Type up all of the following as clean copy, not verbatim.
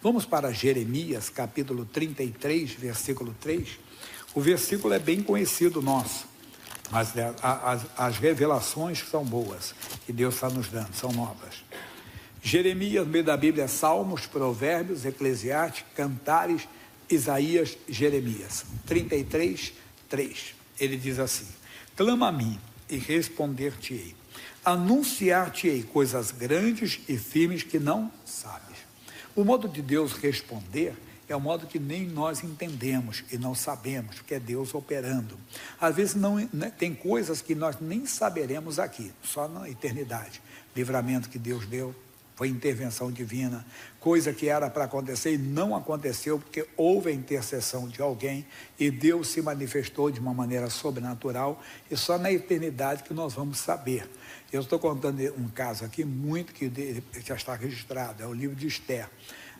Vamos para Jeremias, capítulo 33, versículo 3. O versículo é bem conhecido nosso, mas as revelações são boas, que Deus está nos dando, são novas. Jeremias, no meio da Bíblia, é Salmos, Provérbios, Eclesiastes, Cantares, Isaías, Jeremias. 33, 3. Ele diz assim: clama a mim e responder-te-ei. Anunciar-te-ei coisas grandes e firmes que não sabes. O modo de Deus responder é o modo que nem nós entendemos e não sabemos, que é Deus operando. Às vezes tem coisas que nós nem saberemos aqui, só na eternidade. Livramento que Deus deu, foi intervenção divina, coisa que era para acontecer e não aconteceu, porque houve a intercessão de alguém e Deus se manifestou de uma maneira sobrenatural, e só na eternidade que nós vamos saber. Eu estou contando um caso aqui, muito que já está registrado, é o livro de Esther.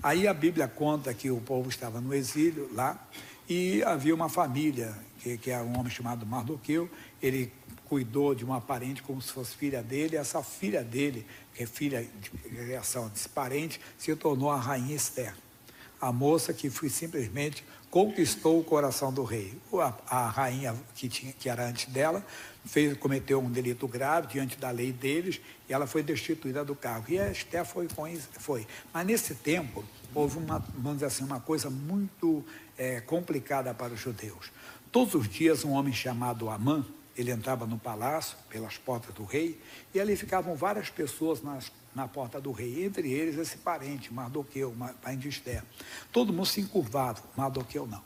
Aí a Bíblia conta que o povo estava no exílio lá, e havia uma família, que era um homem chamado Mardoqueu. Ele cuidou de uma parente como se fosse filha dele, e essa filha dele, que é filha de criação desse parente, se tornou a rainha Esther, a moça que simplesmente conquistou o coração do rei. A rainha que era antes dela cometeu um delito grave diante da lei deles, e ela foi destituída do cargo, e a Esther foi. Mas nesse tempo houve vamos dizer assim, uma coisa muito complicada para os judeus. Todos os dias um homem chamado Amã, ele entrava no palácio, pelas portas do rei, e ali ficavam várias pessoas na porta do rei, entre eles esse parente, Mardoqueu, parente de Esther. Todo mundo se encurvava, Mardoqueu não.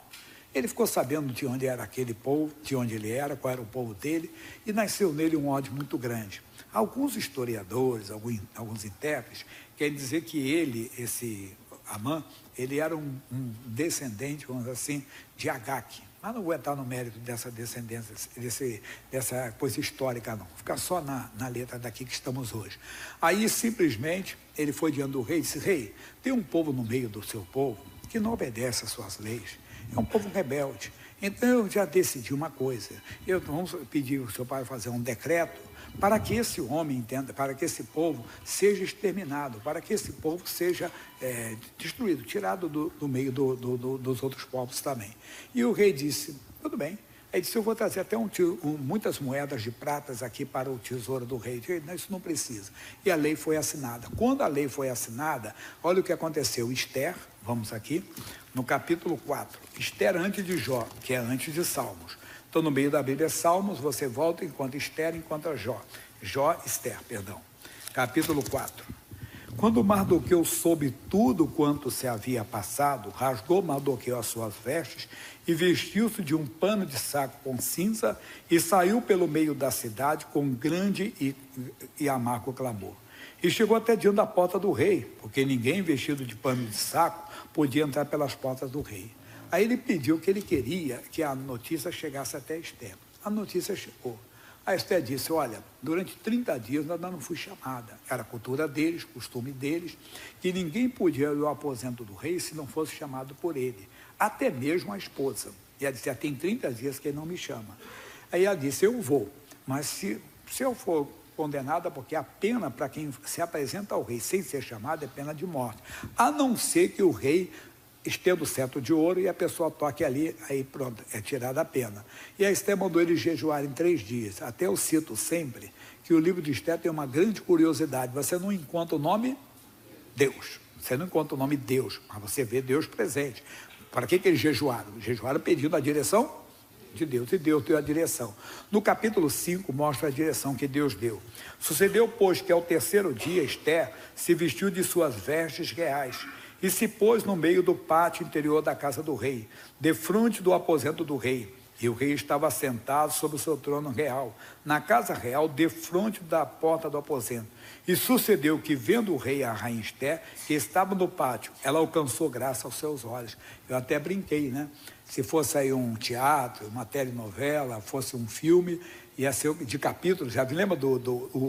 Ele ficou sabendo de onde era aquele povo, de onde ele era, qual era o povo dele, e nasceu nele um ódio muito grande. Alguns historiadores, alguns intérpretes, querem dizer que ele, esse Amã, ele era um descendente, vamos dizer assim, de Agaque. Mas não vou entrar no mérito dessa descendência, dessa coisa histórica não. Fica só na letra daqui que estamos hoje. Aí simplesmente ele foi diante do rei e disse: rei, tem um povo no meio do seu povo que não obedece às suas leis. É um povo rebelde. Então eu já decidi uma coisa. Vamos pedir ao seu pai fazer um decreto para que esse homem entenda, para que esse povo seja exterminado, para que esse povo seja destruído, tirado do meio dos outros povos também. E o rei disse: tudo bem. Ele disse: eu vou trazer até muitas moedas de pratas aqui para o tesouro do rei. Ele disse: não, isso não precisa. E a lei foi assinada. Quando a lei foi assinada, olha o que aconteceu. Esther, vamos aqui, no capítulo 4, Esther antes de Jó, que é antes de Salmos. Então, no meio da Bíblia é Salmos, você volta, enquanto Esther, enquanto Jó. Esther, capítulo 4. Quando Mardoqueu soube tudo quanto se havia passado, rasgou Mardoqueu as suas vestes e vestiu-se de um pano de saco com cinza e saiu pelo meio da cidade com grande e amargo clamor. E chegou até diante da porta do rei, porque ninguém vestido de pano de saco podia entrar pelas portas do rei. Aí ele pediu que ele queria que a notícia chegasse até Esther. A notícia chegou. A Esther disse: olha, durante 30 dias nós não fui chamada. Era a cultura deles, costume deles, que ninguém podia ir ao aposento do rei se não fosse chamado por ele. Até mesmo a esposa. E ela disse: tem 30 dias que ele não me chama. Aí ela disse: eu vou, mas se eu for condenada, porque a pena para quem se apresenta ao rei sem ser chamado é pena de morte. A não ser que o rei estenda o cetro de ouro e a pessoa toque ali, aí pronto, é tirada a pena. E a Esther mandou eles jejuar em 3 dias. Até eu cito sempre que o livro de Esther tem uma grande curiosidade. Você não encontra o nome Deus, você não encontra o nome Deus, mas você vê Deus presente. Para que eles jejuaram? Jejuaram pedindo a direção de Deus, e Deus deu a direção. No capítulo 5 mostra a direção que Deus deu. Sucedeu, pois, que ao 3º dia Esther se vestiu de suas vestes reais e se pôs no meio do pátio interior da casa do rei, defronte do aposento do rei. E o rei estava sentado sobre o seu trono real, na casa real, defronte da porta do aposento. E sucedeu que, vendo o rei e a rainha Esther, que estava no pátio, ela alcançou graça aos seus olhos. Eu até brinquei, né? Se fosse aí um teatro, uma telenovela, fosse um filme, ia ser de capítulos. Já me lembra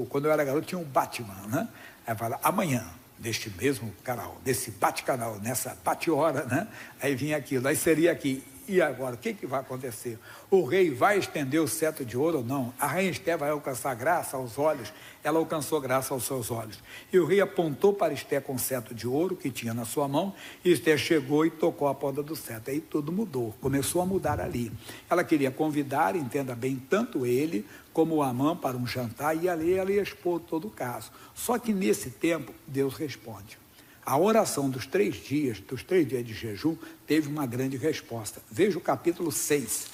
quando eu era garoto, tinha um Batman, né? Aí fala: amanhã, deste mesmo canal, desse bate-canal, nessa bate-hora, né? Aí vinha aquilo, aí seria aqui: E agora, o que vai acontecer? O rei vai estender o cetro de ouro ou não? A rainha Esté vai alcançar graça aos olhos? Ela alcançou graça aos seus olhos. E o rei apontou para Esté com o cetro de ouro que tinha na sua mão, e Esté chegou e tocou a ponta do cetro. Aí tudo mudou, começou a mudar ali. Ela queria convidar, entenda bem, tanto ele como o Amã para um jantar, e ali ela ia expor todo o caso. Só que nesse tempo, Deus responde. A oração dos 3 dias de jejum, teve uma grande resposta. Veja o capítulo 6.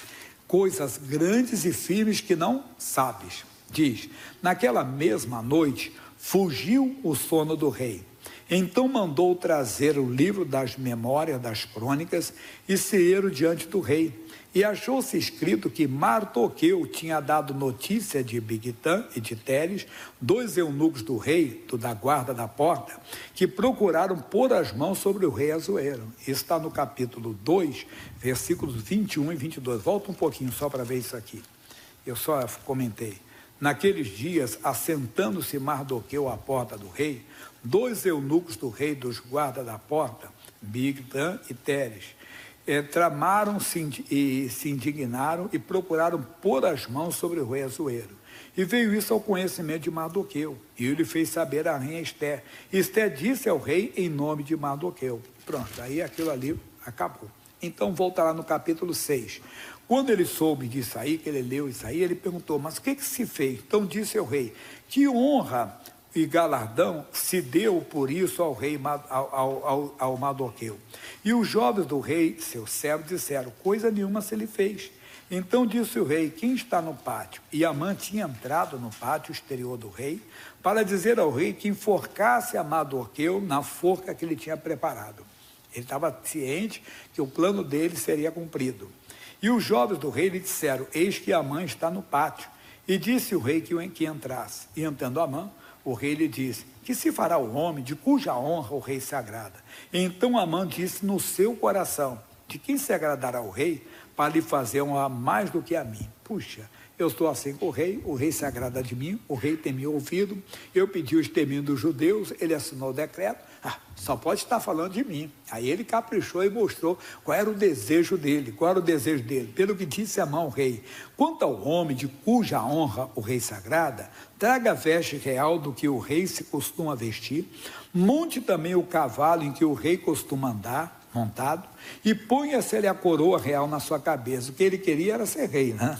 Coisas grandes e firmes que não sabes. Diz, naquela mesma noite, fugiu o sono do rei. Então mandou trazer o livro das memórias das crônicas e se diante do rei. E achou-se escrito que Mardoqueu tinha dado notícia de Bigtã e de Teres, 2 eunucos do rei, da guarda da porta, que procuraram pôr as mãos sobre o rei Assuero. Isso está no capítulo 2, versículos 21 e 22. Volta um pouquinho só para ver isso aqui. Eu só comentei. Naqueles dias, assentando-se Mardoqueu à porta do rei, 2 eunucos do rei dos guardas da porta, Bigtã e Teres, tramaram-se e se indignaram e procuraram pôr as mãos sobre o rei Assuero. E veio isso ao conhecimento de Mardoqueu, e ele fez saber a rainha Esté. Esté disse ao rei em nome de Mardoqueu. Pronto, aí aquilo ali acabou. Então volta lá no capítulo 6. Quando ele soube disso aí, que ele leu isso aí, ele perguntou, mas o que se fez? Então disse ao rei, que honra e galardão se deu por isso ao rei, ao Mardoqueu. E os jovens do rei, seus servos, disseram, coisa nenhuma se lhe fez. Então disse o rei, quem está no pátio? E Amã tinha entrado no pátio exterior do rei, para dizer ao rei que enforcasse a Mardoqueu na forca que ele tinha preparado. Ele estava ciente que o plano dele seria cumprido. E os jovens do rei lhe disseram, eis que Amã está no pátio. E disse o rei que entrasse. E entrando Amã, o rei lhe disse, que se fará o homem de cuja honra o rei se agrada? Então Amã disse no seu coração, de quem se agradará o rei, para lhe fazer honra mais do que a mim? Puxa, eu estou assim com o rei se agrada de mim, o rei tem me ouvido, eu pedi o extermínio dos judeus, ele assinou o decreto, só pode estar falando de mim. Aí ele caprichou e mostrou qual era o desejo dele, pelo que disse Amã ao rei, quanto ao homem de cuja honra o rei se agrada, traga a veste real do que o rei se costuma vestir, monte também o cavalo em que o rei costuma andar, montado, e ponha-se-lhe a coroa real na sua cabeça. O que ele queria era ser rei, né?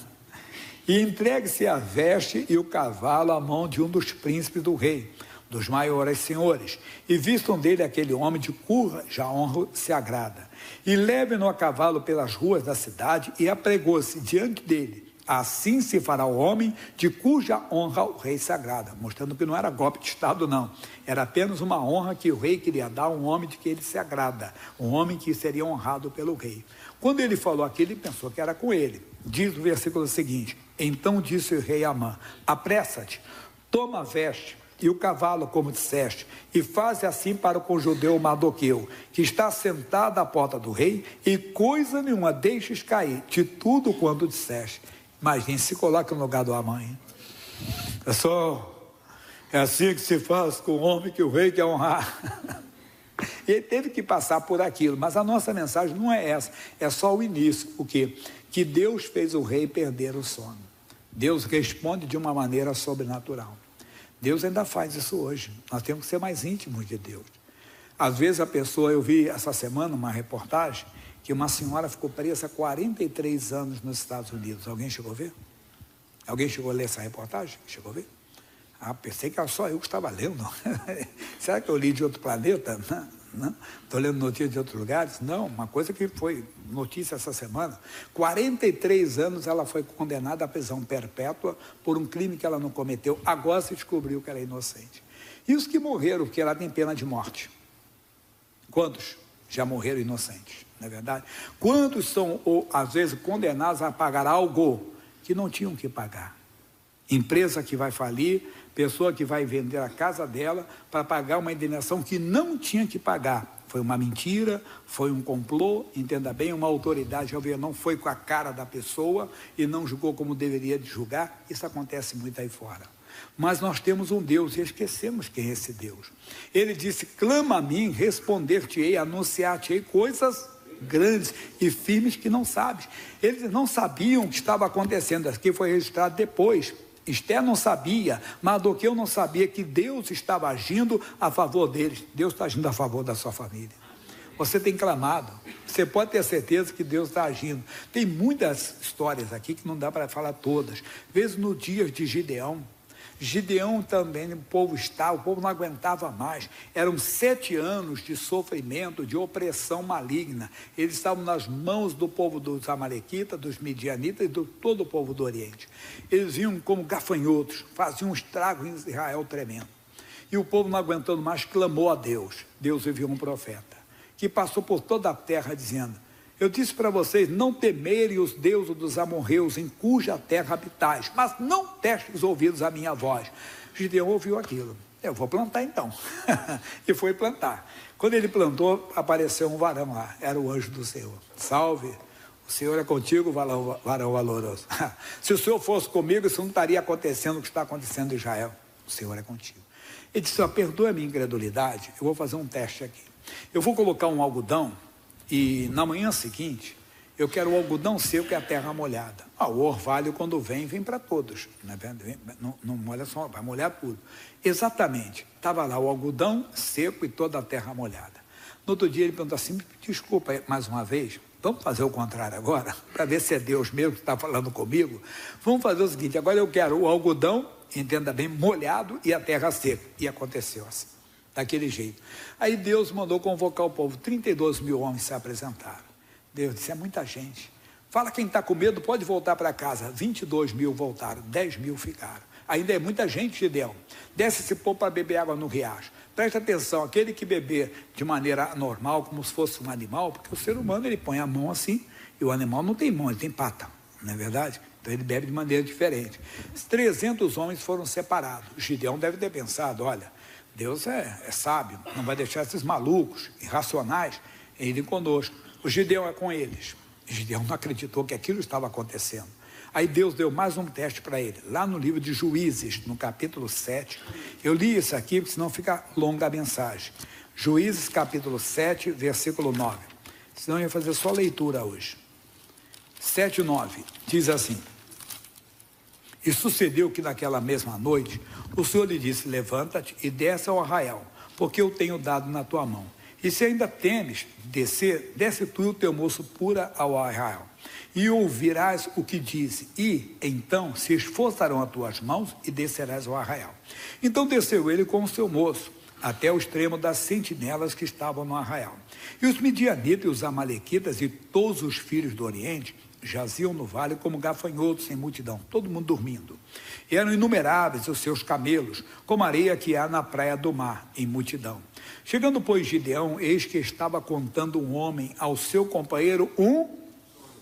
E entregue-se a veste e o cavalo à mão de um dos príncipes do rei, dos maiores senhores, e vistam dele aquele homem de cuja honra se agrada, e leve-no a cavalo pelas ruas da cidade, e apregou-se diante dele. Assim se fará o homem de cuja honra o rei se agrada, mostrando que não era golpe de Estado, não, era apenas uma honra que o rei queria dar a um homem de que ele se agrada, um homem que seria honrado pelo rei. Quando ele falou aquilo, ele pensou que era com ele. Diz o versículo seguinte, então disse o rei Amã, apressa-te, toma a veste e o cavalo, como disseste, e faze assim para com o judeu Mardoqueu, que está sentado à porta do rei, e coisa nenhuma deixes cair de tudo quanto disseste. Imagine, se coloca no lugar do Amã. É assim que se faz com o homem que o rei quer honrar. Ele teve que passar por aquilo, mas a nossa mensagem não é essa, é só o início. O quê? Que Deus fez o rei perder o sono. Deus responde de uma maneira sobrenatural. Deus ainda faz isso hoje. Nós temos que ser mais íntimos de Deus. Às vezes a pessoa, eu vi essa semana uma reportagem, que uma senhora ficou presa há 43 anos nos Estados Unidos. Alguém chegou a ver? Alguém chegou a ler essa reportagem? Chegou a ver? Pensei que era só eu que estava lendo. Será que eu li de outro planeta? Não. Estou lendo notícias de outros lugares? Não, uma coisa que foi notícia essa semana. 43 anos ela foi condenada à prisão perpétua por um crime que ela não cometeu. Agora se descobriu que ela é inocente. E os que morreram, porque ela tem pena de morte? Quantos já morreram inocentes? Não é verdade? Quantos são, às vezes, condenados a pagar algo que não tinham que pagar? Empresa que vai falir, pessoa que vai vender a casa dela para pagar uma indenização que não tinha que pagar. Foi uma mentira, foi um complô, entenda bem, uma autoridade não foi com a cara da pessoa e não julgou como deveria julgar. Isso acontece muito aí fora. Mas nós temos um Deus e esquecemos quem é esse Deus. Ele disse, clama a mim, responder-te-ei, anunciar-te-ei coisas grandes e firmes que não sabes. Eles não sabiam o que estava acontecendo, aqui foi registrado depois. Esther não sabia, Mardoqueu não sabia que Deus estava agindo a favor deles. Deus está agindo a favor da sua família. Você tem clamado, você pode ter certeza que Deus está agindo. Tem muitas histórias aqui que não dá para falar todas. Às vezes no dia de Gideão também, o povo não aguentava mais. Eram 7 anos de sofrimento, de opressão maligna. Eles estavam nas mãos do povo dos amalequitas, dos midianitas e de todo o povo do Oriente. Eles vinham como gafanhotos, faziam um estrago em Israel tremendo. E o povo, não aguentando mais, clamou a Deus. Deus enviou um profeta, que passou por toda a terra dizendo: eu disse para vocês não temerem os deuses dos amorreus em cuja terra habitais, mas não testem os ouvidos à minha voz. Gideão ouviu aquilo. Eu vou plantar então. E foi plantar. Quando ele plantou, apareceu um varão lá, era o anjo do Senhor. Salve, o Senhor é contigo, varão valoroso. Se o Senhor fosse comigo, isso não estaria acontecendo o que está acontecendo em Israel. O Senhor é contigo. Ele disse: perdoe a minha incredulidade, eu vou fazer um teste aqui. Eu vou colocar um algodão, e na manhã seguinte, eu quero o algodão seco e a terra molhada. O orvalho, quando vem para todos. Não molha só, vai molhar tudo. Exatamente. Estava lá o algodão seco e toda a terra molhada. No outro dia ele perguntou assim: desculpa mais uma vez, vamos fazer o contrário agora? Para ver se é Deus mesmo que está falando comigo. Vamos fazer o seguinte: agora eu quero o algodão, entenda bem, molhado e a terra seca. E aconteceu assim. Daquele jeito. Aí Deus mandou convocar o povo. 32 mil homens se apresentaram. Deus disse: é muita gente. Fala, quem está com medo pode voltar para casa. 22 mil voltaram, 10 mil ficaram. Ainda é muita gente, Gideão. Desce esse povo para beber água no riacho. Presta atenção, aquele que beber de maneira normal, como se fosse um animal, porque o ser humano, ele põe a mão assim, e o animal não tem mão, ele tem pata, não é verdade? Então ele bebe de maneira diferente. 300 homens foram separados. Gideão deve ter pensado: olha, Deus é sábio, não vai deixar esses malucos, irracionais, irem conosco. O Gideão é com eles. Gideão não acreditou que aquilo estava acontecendo. Aí Deus deu mais um teste para ele, lá no livro de Juízes, no capítulo 7. Eu li isso aqui, porque senão fica longa a mensagem. Juízes, capítulo 7, versículo 9. Senão eu ia fazer só leitura hoje. 7, 9, diz assim: e sucedeu que naquela mesma noite, o Senhor lhe disse: levanta-te e desce ao arraial, porque eu tenho dado na tua mão. E se ainda temes descer, desce tu e o teu moço pura ao arraial, e ouvirás o que diz, e então se esforçarão as tuas mãos e descerás ao arraial. Então desceu ele com o seu moço, até o extremo das sentinelas que estavam no arraial. E os midianitas e os amalequitas e todos os filhos do Oriente jaziam no vale como gafanhotos em multidão, todo mundo dormindo. E eram inumeráveis os seus camelos, como areia que há na praia do mar, em multidão. Chegando, pois, Gideão, eis que estava contando um homem ao seu companheiro um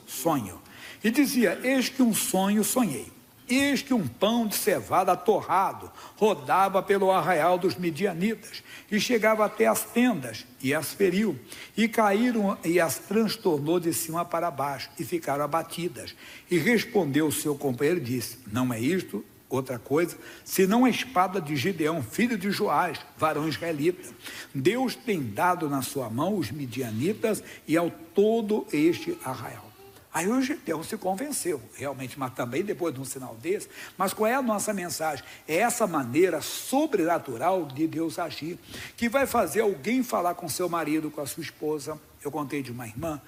sonho. E dizia: eis que um sonho sonhei. Eis que um pão de cevada torrado rodava pelo arraial dos midianitas, e chegava até as tendas, e as feriu, e caíram e as transtornou de cima para baixo, e ficaram abatidas. E respondeu o seu companheiro e disse: não é isto outra coisa, senão a espada de Gideão, filho de Joás, varão israelita. Deus tem dado na sua mão os midianitas e ao todo este arraial. Aí o Gideão se convenceu, realmente, mas também depois de um sinal desse. Mas qual é a nossa mensagem? É essa maneira sobrenatural de Deus agir, que vai fazer alguém falar com seu marido, com a sua esposa. Eu contei de uma irmã,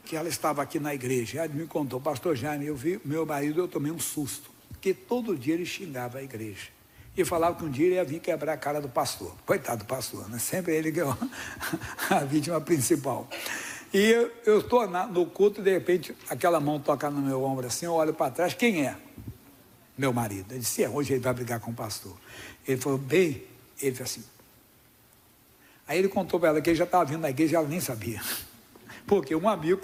que ela estava aqui na igreja, ela me contou: pastor Jaime, eu vi meu marido, eu tomei um susto, porque todo dia ele xingava a igreja, e falava que um dia ele ia vir quebrar a cara do pastor. Coitado do pastor, né? Sempre ele que é a vítima principal. E eu estou no culto e de repente aquela mão toca no meu ombro assim, eu olho para trás: quem é? Meu marido. Ele disse: hoje ele vai brigar com o pastor. Ele falou: bem, ele fez assim. Aí ele contou para ela que ele já estava vindo na igreja e ela nem sabia. Porque um amigo,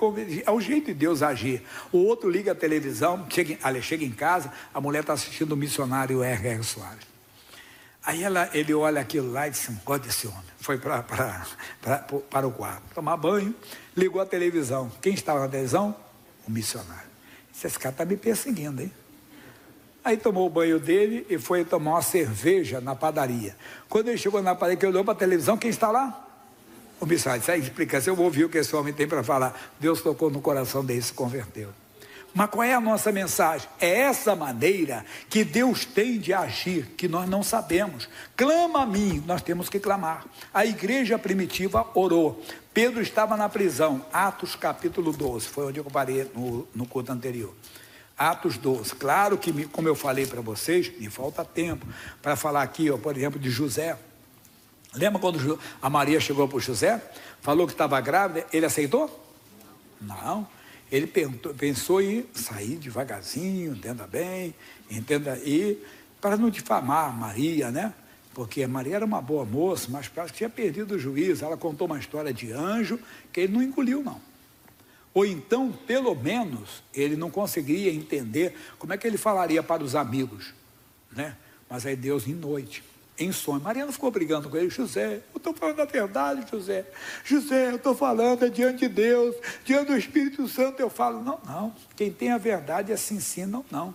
é o jeito de Deus agir. O outro liga a televisão, chega em casa, a mulher está assistindo o missionário R.R. Soares. Aí ele olha aquilo lá e disse: gosto desse homem. Foi para o quarto tomar banho, ligou a televisão. Quem estava na televisão? O missionário. Disse: esse cara está me perseguindo, hein? Aí tomou o banho dele e foi tomar uma cerveja na padaria. Quando ele chegou na padaria, que olhou para a televisão, quem está lá? O missionário disse, explica, eu vou ouvir o que esse homem tem para falar. Deus tocou no coração dele e se converteu. Mas qual é a nossa mensagem? É essa maneira que Deus tem de agir, que nós não sabemos. Clama a mim, nós temos que clamar. A igreja primitiva orou. Pedro estava na prisão, Atos capítulo 12, foi onde eu parei no culto anterior. Atos 12, claro que, como eu falei para vocês, me falta tempo para falar aqui, por exemplo, de José. Lembra quando a Maria chegou para o José, falou que estava grávida, ele aceitou? Não. Ele pensou em sair devagarzinho, entenda bem, para não difamar Maria, né? Porque Maria era uma boa moça, mas parece que tinha perdido o juízo. Ela contou uma história de anjo que ele não engoliu, não. Ou então, pelo menos, ele não conseguia entender como é que ele falaria para os amigos, né? Mas aí Deus, em noite, em sonho, Maria não ficou brigando com ele, José, eu estou falando a verdade, José, eu estou falando diante de Deus, diante do Espírito Santo, eu falo, não, quem tem a verdade assim ensina, não.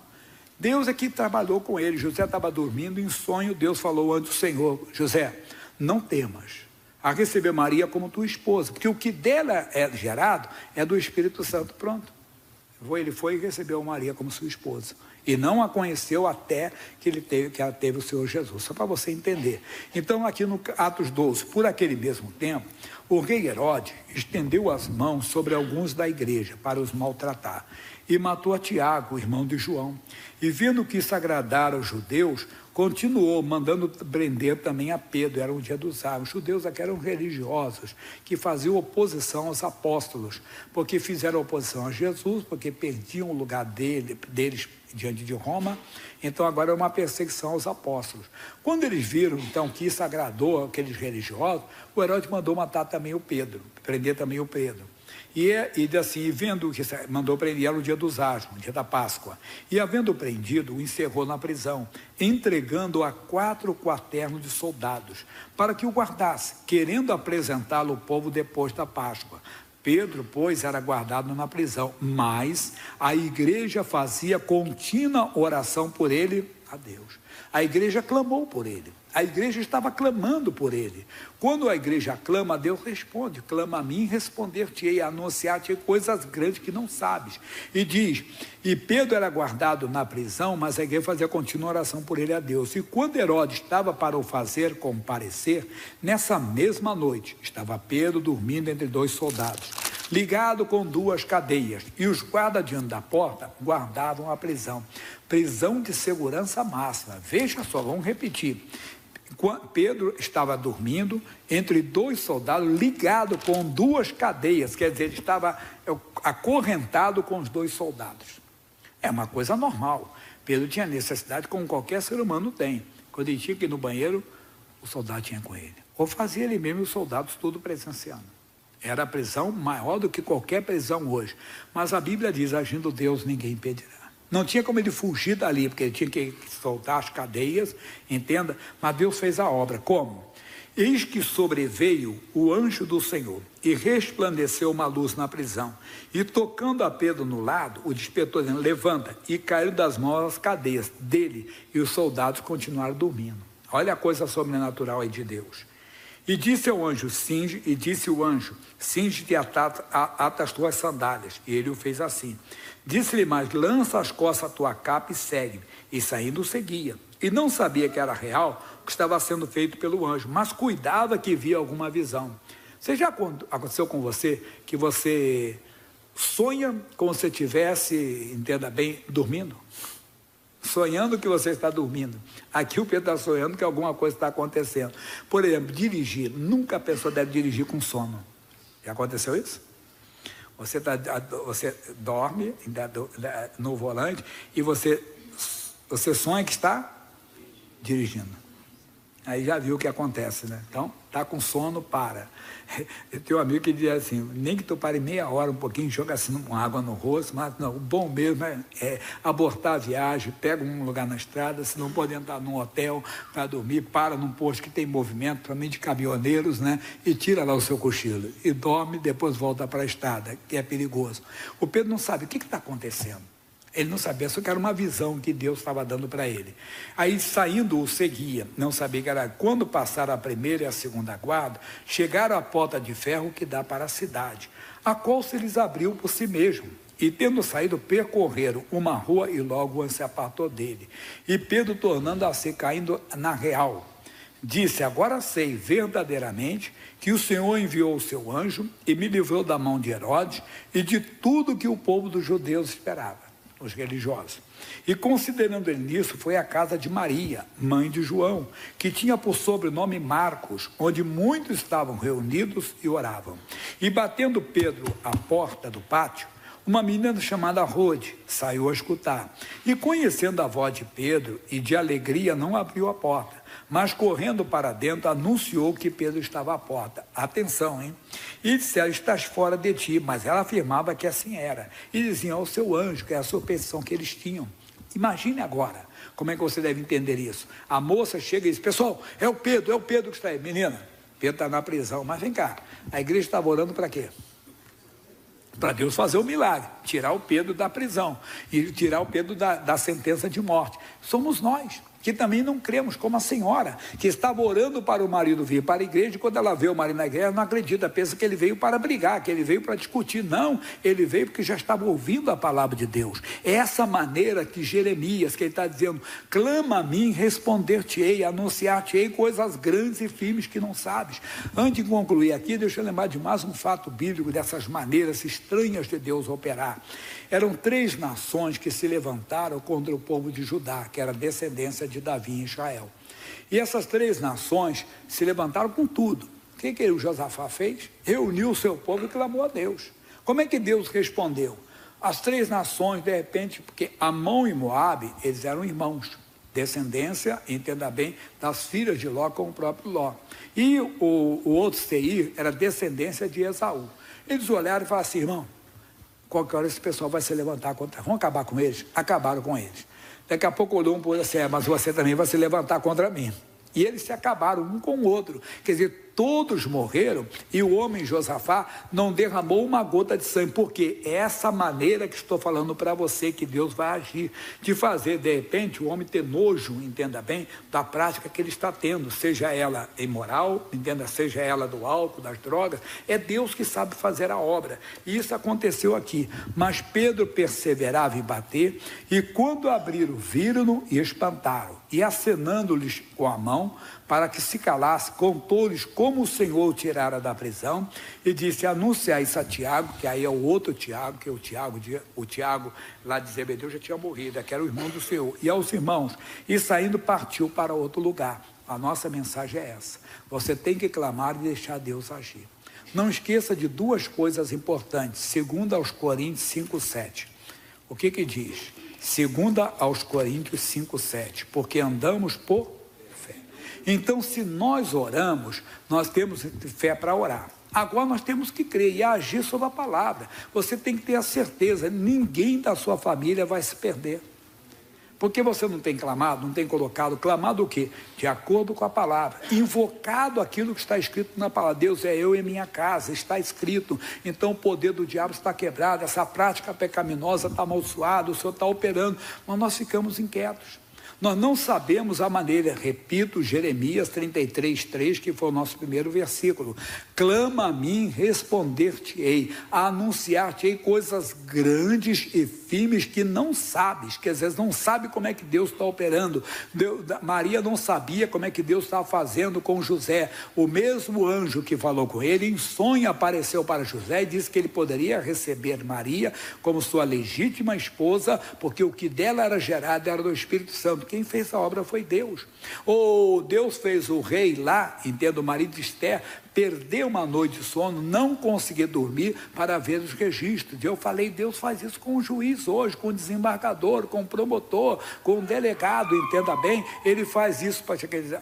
Deus é que trabalhou com ele, José estava dormindo, em sonho Deus falou ante o Senhor, José, não temas a receber Maria como tua esposa, porque o que dela é gerado é do Espírito Santo, pronto. Ele foi e recebeu Maria como sua esposa. E não a conheceu até que ela teve o Senhor Jesus. Só para você entender. Então, aqui no Atos 12, por aquele mesmo tempo, o rei Herodes estendeu as mãos sobre alguns da igreja para os maltratar. E matou a Tiago, irmão de João. E vendo que isso agradara aos judeus, continuou mandando prender também a Pedro. Era um dia dos árvores. Os judeus aqui eram religiosos, que faziam oposição aos apóstolos, porque fizeram oposição a Jesus, porque perdiam o lugar deles diante de Roma. Então agora é uma perseguição aos apóstolos. Quando eles viram então que isso agradou aqueles religiosos, o Herodes mandou matar também o Pedro, prender também o Pedro. E assim, vendo que mandou prender no dia dos Asmos, no dia da Páscoa. E havendo prendido, o encerrou na prisão, entregando a 4 quaternos de soldados, para que o guardasse, querendo apresentá-lo ao povo depois da Páscoa. Pedro, pois, era guardado na prisão, mas a igreja fazia contínua oração por ele a Deus. A igreja clamou por ele. A igreja estava clamando por ele. Quando a igreja clama, Deus responde. Clama a mim, responder-te-ei, anunciar-te coisas grandes que não sabes. E diz, e Pedro era guardado na prisão, mas a igreja fazia contínua oração por ele a Deus. E quando Herodes estava para o fazer comparecer, nessa mesma noite, estava Pedro dormindo entre 2 soldados, ligado com 2 cadeias, e os guardas diante da porta guardavam a prisão. Prisão de segurança máxima. Veja só, vamos repetir. Pedro estava dormindo entre 2 soldados, ligado com 2 cadeias, quer dizer, ele estava acorrentado com os 2 soldados. É uma coisa normal. Pedro tinha necessidade, como qualquer ser humano tem. Quando ele tinha que ir no banheiro, o soldado tinha com ele. Ou fazia ele mesmo, os soldados tudo presenciando. Era a prisão maior do que qualquer prisão hoje. Mas a Bíblia diz, agindo Deus, ninguém impedirá. Não tinha como ele fugir dali, porque ele tinha que soltar as cadeias, entenda? Mas Deus fez a obra. Como? Eis que sobreveio o anjo do Senhor, e resplandeceu uma luz na prisão, e tocando a Pedro no lado, o despertou, dizendo, levanta, e caiu das mãos as cadeias dele, e os soldados continuaram dormindo. Olha a coisa sobrenatural aí de Deus. E disse ao anjo, disse o anjo, cinge-te e ata as tuas sandálias. E ele o fez assim. Disse-lhe mais, lança as costas a tua capa e segue-me. E saindo o seguia. E não sabia que era real o que estava sendo feito pelo anjo, mas cuidava que via alguma visão. Você já aconteceu com você que você sonha como se estivesse, entenda bem, dormindo? Sonhando que você está dormindo. Aqui o Pedro está sonhando que alguma coisa está acontecendo. Por exemplo, dirigir. Nunca a pessoa deve dirigir com sono. Já aconteceu isso? Você dorme no volante e você sonha que está dirigindo. Aí já viu o que acontece, né? Então, está com sono, para. Eu tenho um amigo que diz assim, nem que tu pare meia hora, um pouquinho, joga assim com água no rosto, mas não, o bom mesmo é abortar a viagem, pega um lugar na estrada, se não pode entrar num hotel para dormir, para num posto que tem movimento, principalmente de caminhoneiros, né? E tira lá o seu cochilo. E dorme, depois volta para a estrada, que é perigoso. O Pedro não sabe o que está acontecendo. Ele não sabia, só que era uma visão que Deus estava dando para ele. Aí, saindo, o seguia, não sabia que era. Quando passaram a primeira e a segunda guarda, chegaram à porta de ferro que dá para a cidade, a qual se lhes abriu por si mesmo. E, tendo saído, percorreram uma rua e logo se apartou dele. E Pedro, tornando a ser, caindo na real, disse: agora sei verdadeiramente que o Senhor enviou o seu anjo e me livrou da mão de Herodes e de tudo que o povo dos judeus esperava, os religiosos. E considerando ele nisso, foi à casa de Maria, mãe de João, que tinha por sobrenome Marcos, onde muitos estavam reunidos e oravam. E batendo Pedro à porta do pátio, uma menina chamada Rode saiu a escutar. E conhecendo a voz de Pedro e de alegria, não abriu a porta, mas correndo para dentro, anunciou que Pedro estava à porta. Atenção, hein? E disseram: estás fora de ti. Mas ela afirmava que assim era. E diziam ao seu anjo, que é a superstição que eles tinham. Imagine agora, como é que você deve entender isso? A moça chega e diz: pessoal, é o Pedro que está aí. Menina, Pedro está na prisão. Mas vem cá, a igreja estava orando para quê? Para Deus fazer o milagre, tirar o Pedro da prisão e tirar o Pedro da sentença de morte. Somos nós que também não cremos, como a senhora que estava orando para o marido vir para a igreja, e quando ela vê o marido na igreja, não acredita, pensa que ele veio para brigar, que ele veio para discutir. Não, ele veio porque já estava ouvindo a palavra de Deus. É essa maneira que Jeremias, que ele está dizendo: clama a mim, responder-te-ei, anunciar-te-ei coisas grandes e firmes que não sabes. Antes de concluir aqui, deixa eu lembrar de mais um fato bíblico dessas maneiras estranhas de Deus operar. Eram 3 nações que se levantaram contra o povo de Judá, que era a descendência de Davi em Israel. E essas 3 nações se levantaram com tudo. O que o Josafá fez? Reuniu o seu povo e clamou a Deus. Como é que Deus respondeu? As 3 nações, de repente, porque Amon e Moabe, eles eram irmãos, descendência, entenda bem, das filhas de Ló com o próprio Ló. E o outro Seir era descendência de Esaú. Eles olharam e falaram assim: irmão, qualquer hora esse pessoal vai se levantar contra... Vamos acabar com eles? Acabaram com eles. Daqui a pouco olhou um para o outro assim: mas você também vai se levantar contra mim. E eles se acabaram um com o outro. Quer dizer, todos morreram e o homem Josafá não derramou uma gota de sangue. Porque é essa maneira que estou falando para você que Deus vai agir. De fazer, de repente, o homem ter nojo, entenda bem, da prática que ele está tendo. Seja ela imoral, entenda, seja ela do álcool, das drogas. É Deus que sabe fazer a obra. E isso aconteceu aqui. Mas Pedro perseverava em bater, e quando abriram, viram-no e espantaram. E acenando-lhes com a mão, para que se calasse, contou-lhes como o Senhor o tirara da prisão, e disse: anunciai isso a Tiago, que aí é o outro Tiago, que é o Tiago lá de Zebedeu já tinha morrido, que era o irmão do Senhor, e aos irmãos, e saindo partiu para outro lugar. A nossa mensagem é essa: você tem que clamar e deixar Deus agir. Não esqueça de 2 coisas importantes. 2 aos Coríntios 5:7. O que diz? 2 aos Coríntios 5:7. Porque andamos por fé. Então, se nós oramos, nós temos fé para orar. Agora nós temos que crer e agir sobre a palavra. Você tem que ter a certeza: ninguém da sua família vai se perder. Porque você não tem clamado, não tem colocado, clamado o quê? De acordo com a palavra, invocado aquilo que está escrito na palavra. Deus é eu e minha casa, está escrito. Então o poder do diabo está quebrado, essa prática pecaminosa está amaldiçoada, o Senhor está operando, mas nós ficamos inquietos. Nós não sabemos a maneira. Repito, Jeremias 33:3, que foi o nosso primeiro versículo: clama a mim, responder-te-ei, anunciar-te-ei coisas grandes e firmes que não sabes, que às vezes não sabe como é que Deus está operando. Maria não sabia como é que Deus estava fazendo com José. O mesmo anjo que falou com ele, em sonho apareceu para José e disse que ele poderia receber Maria como sua legítima esposa, porque o que dela era gerado era do Espírito Santo. Quem fez a obra foi Deus. Deus fez o rei lá, entendo, o marido de Esther, perder uma noite de sono, não conseguir dormir para ver os registros. Eu falei: Deus faz isso com o juiz hoje, com o desembargador, com o promotor, com o delegado, entenda bem, ele faz isso para que eles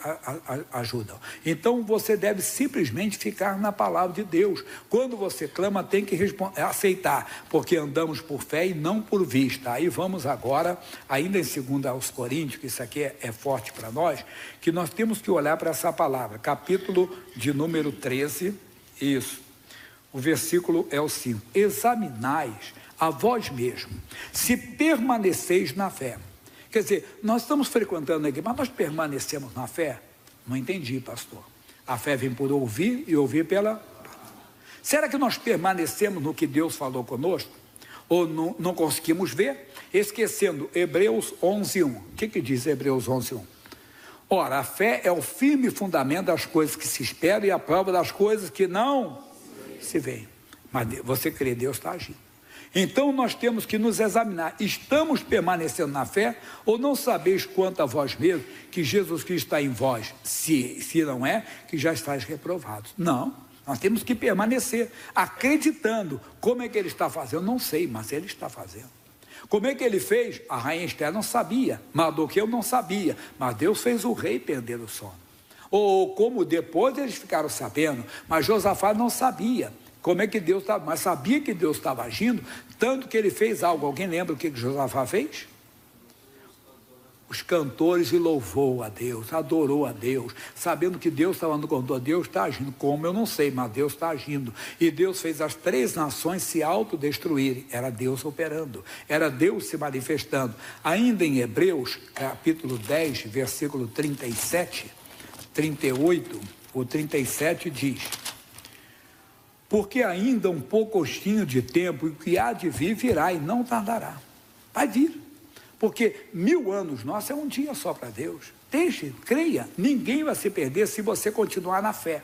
ajudam. Então você deve simplesmente ficar na palavra de Deus. Quando você clama, tem que aceitar, porque andamos por fé e não por vista. Aí vamos agora, ainda em 2 aos Coríntios, que isso aqui é forte para nós, que nós temos que olhar para essa palavra, capítulo de número 13, isso, O versículo é o 5. Examinais a vós mesmo, se permaneceis na fé. Quer dizer, nós estamos frequentando aqui, mas nós permanecemos na fé? Não entendi, pastor. A fé vem por ouvir e ouvir pela... Será que nós permanecemos no que Deus falou conosco? Ou não conseguimos ver? Esquecendo Hebreus 11:1. O que diz Hebreus 11:1? Ora, a fé é o firme fundamento das coisas que se esperam e a prova das coisas que não se veem. Mas você crê, Deus está agindo. Então nós temos que nos examinar. Estamos permanecendo na fé ou não sabeis quanto a vós mesmos que Jesus Cristo está em vós? Se não é, que já estáis reprovados. Não, nós temos que permanecer acreditando. Como é que ele está fazendo? Eu não sei, mas ele está fazendo. Como é que ele fez? A rainha Esther não sabia, Mardoqueu não sabia, mas Deus fez o rei perder o sono. Ou como depois eles ficaram sabendo, mas Josafá não sabia. Como é que Deus estava, mas sabia que Deus estava agindo, tanto que ele fez algo. Alguém lembra o que Josafá fez? Os cantores e louvou a Deus, adorou a Deus, sabendo que Deus estava no controle. Deus está agindo, como eu não sei, mas Deus está agindo. E Deus fez as 3 nações se autodestruírem. Era Deus operando, era Deus se manifestando. Ainda em Hebreus, capítulo 10, versículo 37, 38 ou 37 diz: porque ainda um pouquinho de tempo, e o que há de vir virá e não tardará. Vai vir, porque 1000 anos, nossa, é um dia só para Deus. Deixe, creia, ninguém vai se perder se você continuar na fé.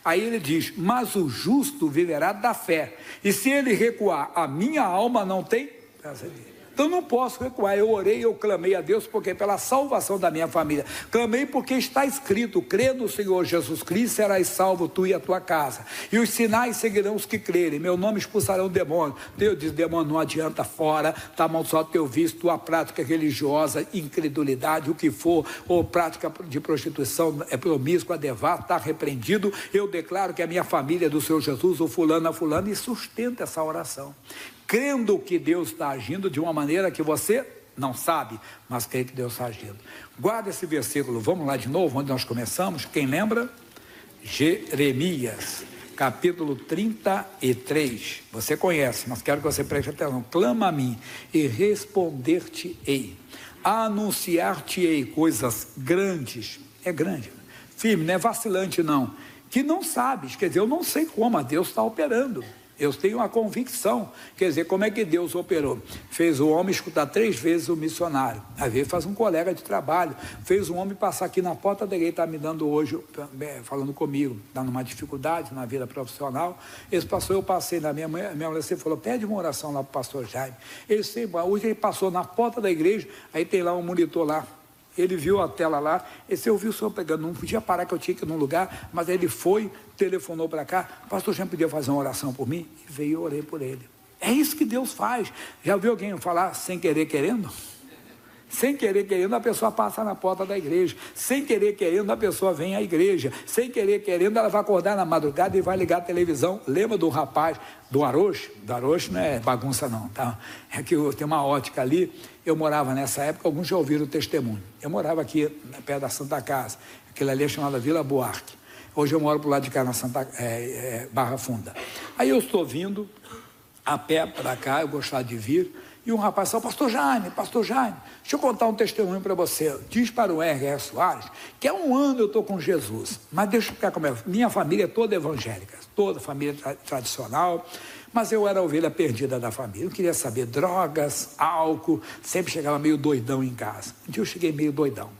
Aí ele diz, mas o justo viverá da fé, e se ele recuar, a minha alma não tem prazer nele. Então não posso recuar. Eu orei, eu clamei a Deus, porque pela salvação da minha família. Clamei porque está escrito, crê no Senhor Jesus Cristo, serás salvo tu e a tua casa. E os sinais seguirão os que crerem. Meu nome expulsarão demônio. Deus diz, demônio, não adianta, fora, está amaldiçoado teu vício, tua prática religiosa, incredulidade, o que for, ou prática de prostituição, é promíscua, devassa, está repreendido. Eu declaro que a minha família é do Senhor Jesus, o fulano a fulano, e sustenta essa oração. Crendo que Deus está agindo de uma maneira que você não sabe, mas crê que Deus está agindo. Guarda esse versículo, vamos lá de novo, onde nós começamos, quem lembra? Jeremias, capítulo 33, você conhece, mas quero que você preste atenção. Clama a mim e responder-te-ei, anunciar-te-ei coisas grandes, é grande, firme, não é vacilante não, que não sabes, quer dizer, eu não sei como, mas Deus está operando. Eu tenho uma convicção, quer dizer, como é que Deus operou? Fez o homem escutar 3 vezes o missionário, às vezes faz um colega de trabalho, fez um homem passar aqui na porta da igreja, está me dando hoje, falando comigo, está numa dificuldade na vida profissional. Esse pastor, eu passei na minha mulher, você falou, pede uma oração lá para o pastor Jaime. Hoje ele passou na porta da igreja, aí tem lá um monitor lá. Ele viu a tela lá, esse eu vi o senhor pegando, não podia parar que eu tinha que ir num lugar, mas ele foi, telefonou para cá, pastor, já podia fazer uma oração por mim? E veio e eu orei por ele. É isso que Deus faz. Já viu alguém falar sem querer querendo? Sem querer querendo, a pessoa passa na porta da igreja. Sem querer querendo, a pessoa vem à igreja. Sem querer querendo, ela vai acordar na madrugada e vai ligar a televisão. Lembra do rapaz, do Aroche? Do Aroche não é bagunça não, tá? É que tem uma ótica ali. Eu morava nessa época, alguns já ouviram o testemunho. Eu morava aqui, perto da Santa Casa. Aquilo ali é chamada Vila Buarque. Hoje eu moro para o lado de cá, na Barra Funda. Aí eu estou vindo a pé para cá, eu gostava de vir. E um rapaz falou, pastor Jaime, deixa eu contar um testemunho para você. Diz para o R.R. Soares que há 1 ano eu estou com Jesus. Mas deixa eu ficar com minha família é toda evangélica, toda família tradicional. Mas eu era a ovelha perdida da família. Eu queria saber drogas, álcool, sempre chegava meio doidão em casa. Um dia eu cheguei meio doidão.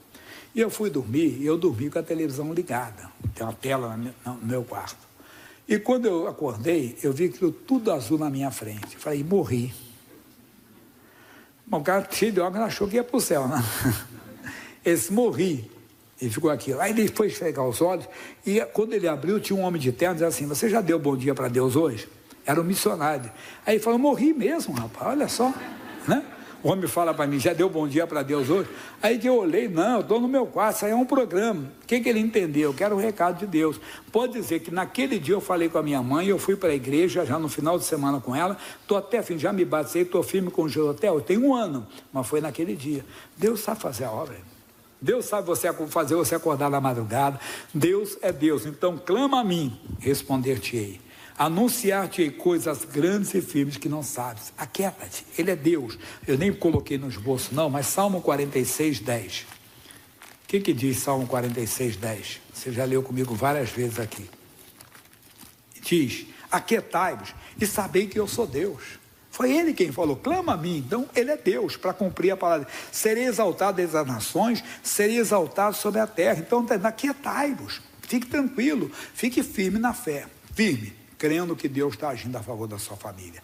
E eu fui dormir, e eu dormi com a televisão ligada. Tem uma tela no meu quarto. E quando eu acordei, eu vi aquilo tudo azul na minha frente. Eu falei, morri. Bom, o cara cheio de óculos achou que ia para o céu, né? Esse morri. E ficou aquilo. Aí ele foi esfregar os olhos, e quando ele abriu, tinha um homem de terno, dizia assim, você já deu bom dia para Deus hoje? Era um missionário. Aí ele falou, morri mesmo, rapaz, olha só, né? O homem fala para mim, já deu bom dia para Deus hoje? Aí que eu olhei, não, eu estou no meu quarto, isso aí é um programa. O que ele entendeu? Eu quero o recado de Deus. Pode dizer que naquele dia eu falei com a minha mãe, eu fui para a igreja, já no final de semana com ela, estou até fim, já me batei, estou firme com o Jotel, eu tenho 1 ano, mas foi naquele dia. Deus sabe fazer a obra. Deus sabe fazer você acordar na madrugada. Deus é Deus. Então clama a mim, responder-te-ei. Anunciar-te coisas grandes e firmes que não sabes. Aquieta-te, Ele é Deus. Eu nem coloquei no esboço não, mas Salmo 46, 10. O que diz Salmo 46, 10? Você já leu comigo várias vezes aqui. Diz, aquietai-vos e sabei que eu sou Deus. Foi Ele quem falou, clama a mim. Então Ele é Deus para cumprir a palavra. Serei exaltado das nações, serei exaltado sobre a terra. Então aquietai-vos, fique tranquilo, fique firme na fé. Firme, crendo que Deus está agindo a favor da sua família.